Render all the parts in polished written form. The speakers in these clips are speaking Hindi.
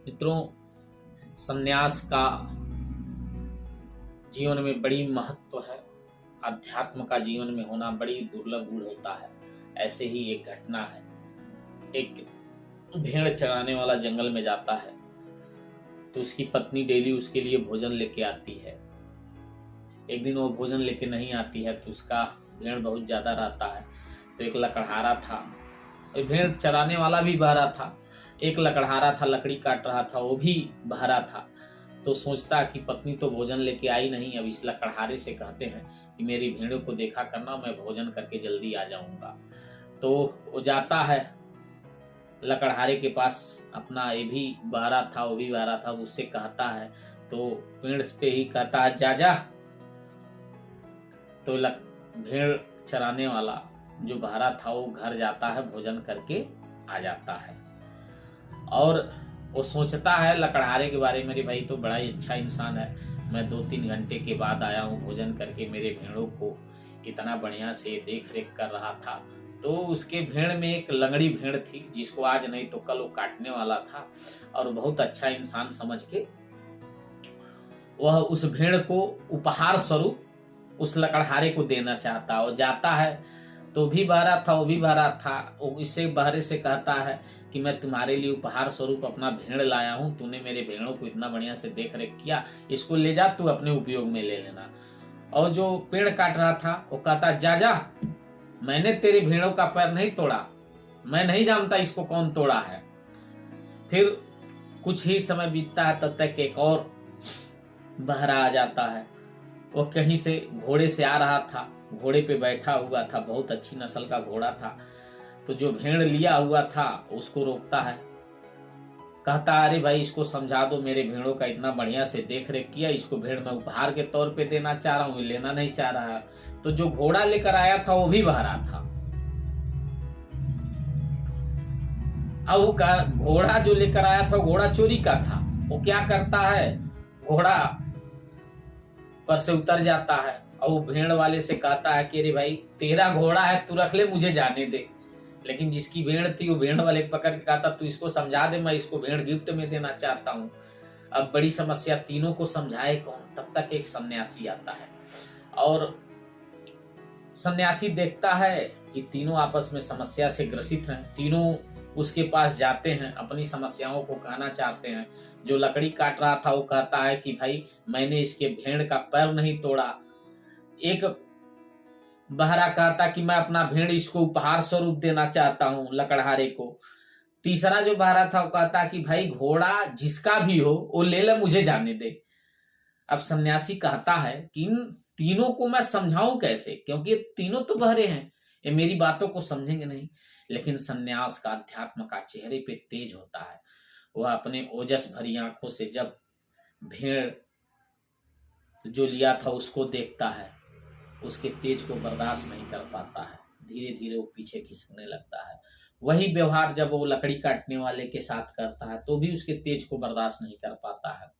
मित्रों, संन्यास का जीवन में बड़ी महत्व है। अध्यात्म का जीवन में होना बड़ी दुर्लभ गुण होता है। ऐसे ही एक घटना है। एक भेड़ चराने वाला जंगल में जाता है तो उसकी पत्नी डेली उसके लिए भोजन लेके आती है। एक दिन वो भोजन लेके नहीं आती है तो उसका भेड़ बहुत ज्यादा रहता है। तो एक लकड़हारा था, भेड़ चराने वाला भी बहरा था। एक लकड़हारा था, लकड़ी काट रहा था, वो भी बहरा था। तो सोचता कि पत्नी तो भोजन लेके आई नहीं, अब इस लकड़हारे से कहते हैं कि मेरी भेड़ों को देखा करना, मैं भोजन करके जल्दी आ जाऊंगा। तो वो जाता है लकड़हारे के पास, अपना ये भी बहरा था, वो भी बहरा था, उससे कहता है। तो पेड़ पे ही कहता है जा जा। तो भेड़ चराने वाला जो बहरा था वो घर जाता है, भोजन करके आ जाता है। और वो सोचता है लकड़हारे के बारे में, मेरे भाई तो बड़ा ही अच्छा इंसान है, मैं 2-3 घंटे के बाद आया हूँ भोजन करके, मेरे भेड़ों को इतना बढ़िया से देख रेख कर रहा था। तो उसके भेड़ में एक लंगड़ी भेड़ थी जिसको आज नहीं तो कल वो काटने वाला था। और बहुत अच्छा इंसान समझ के वह उस भेड़ को उपहार स्वरूप उस लकड़हारे को देना चाहता। और जाता है तो भी बहरा था, वो भी बहरा था। वो इससे बहरे से कहता है कि मैं तुम्हारे लिए उपहार स्वरूप अपना भेड़ लाया हूँ, तूने मेरे भेड़ों को इतना बढ़िया से देख रेख किया, इसको ले जा, तू अपने उपयोग में ले लेना। और जो पेड़ काट रहा था वो कहता जा जा, मैंने तेरे भेड़ों का पैर नहीं तोड़ा, मैं नहीं जानता इसको कौन तोड़ा है। फिर कुछ ही समय बीतता है, तब तक एक और बहरा आ जाता है। वो कहीं से घोड़े से आ रहा था, घोड़े पे बैठा हुआ था, बहुत अच्छी नस्ल का घोड़ा था। तो जो भेड़ लिया हुआ था उसको रोकता है, कहता अरे भाई इसको समझा दो, मेरे भेड़ों का इतना बढ़िया से देख रेख किया, इसको भेड़ मैं उपहार के तौर पे देना चाह रहा हूँ, लेना नहीं चाह रहा है। तो जो घोड़ा लेकर आया था वो भी बहरा था। अब वो घोड़ा जो लेकर आया था घोड़ा चोरी का था। वो क्या करता है, घोड़ा पर से उतर जाता है और वो भेड़ वाले से कहता है कि अरे भाई तेरा घोड़ा है, तू रख ले, मुझे जाने दे। लेकिन जिसकी भेड़ थी वो भेड़ वाले पकड़ के कहता तू इसको समझा दे, मैं इसको भेड़ गिफ्ट में देना चाहता हूँ। अब बड़ी समस्या, तीनों को समझाए कौन। तब तक एक सन्यासी आता है और सन्यासी देखता है कि तीनों आपस में समस्या से ग्रसित हैं। तीनों उसके पास जाते हैं, अपनी समस्याओं को कहना चाहते हैं। जो लकड़ी काट रहा था वो कहता है कि भाई मैंने इसके भेड़ का पैर नहीं तोड़ा। एक बहरा कहता कि मैं अपना भेड़ इसको उपहार स्वरूप देना चाहता हूँ लकड़हारे को। तीसरा जो बहरा था वो कहता कि भाई घोड़ा जिसका भी हो वो ले ले, मुझे जाने दे। अब सन्यासी कहता है कि इन तीनों को मैं समझाऊं कैसे, क्योंकि ये तीनों तो बहरे हैं, ये मेरी बातों को समझेंगे नहीं। लेकिन सन्यास का, अध्यात्म का चेहरे पे तेज होता है। वह अपने ओजस भरी आंखों से जब भेड़ जो लिया था उसको देखता है, उसके तेज को बर्दाश्त नहीं कर पाता है, धीरे धीरे वो पीछे खिसकने लगता है। वही व्यवहार जब वो लकड़ी काटने वाले के साथ करता है तो भी उसके तेज को बर्दाश्त नहीं कर पाता है।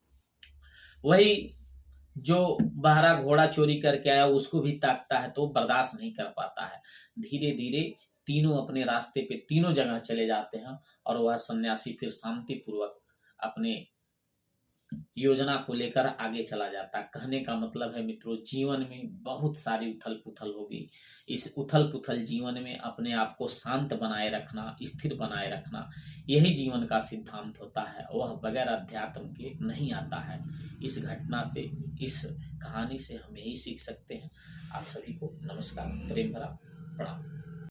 वही जो बहरा घोड़ा चोरी करके आया उसको भी ताकता है तो बर्दाश्त नहीं कर पाता है। धीरे धीरे तीनों अपने रास्ते पे तीनों जगह चले जाते हैं और वह सन्यासी फिर शांति पूर्वक अपने योजना को लेकर आगे चला जाता। कहने का मतलब है मित्रों, जीवन में बहुत सारी उथल पुथल होगी। इस उथल पुथल जीवन में अपने आप को शांत बनाए रखना, स्थिर बनाए रखना, यही जीवन का सिद्धांत होता है। वह बगैर अध्यात्म के नहीं आता है। इस घटना से, इस कहानी से हम यही सीख सकते हैं। आप सभी को नमस्कार, प्रेम भरा प्रणाम।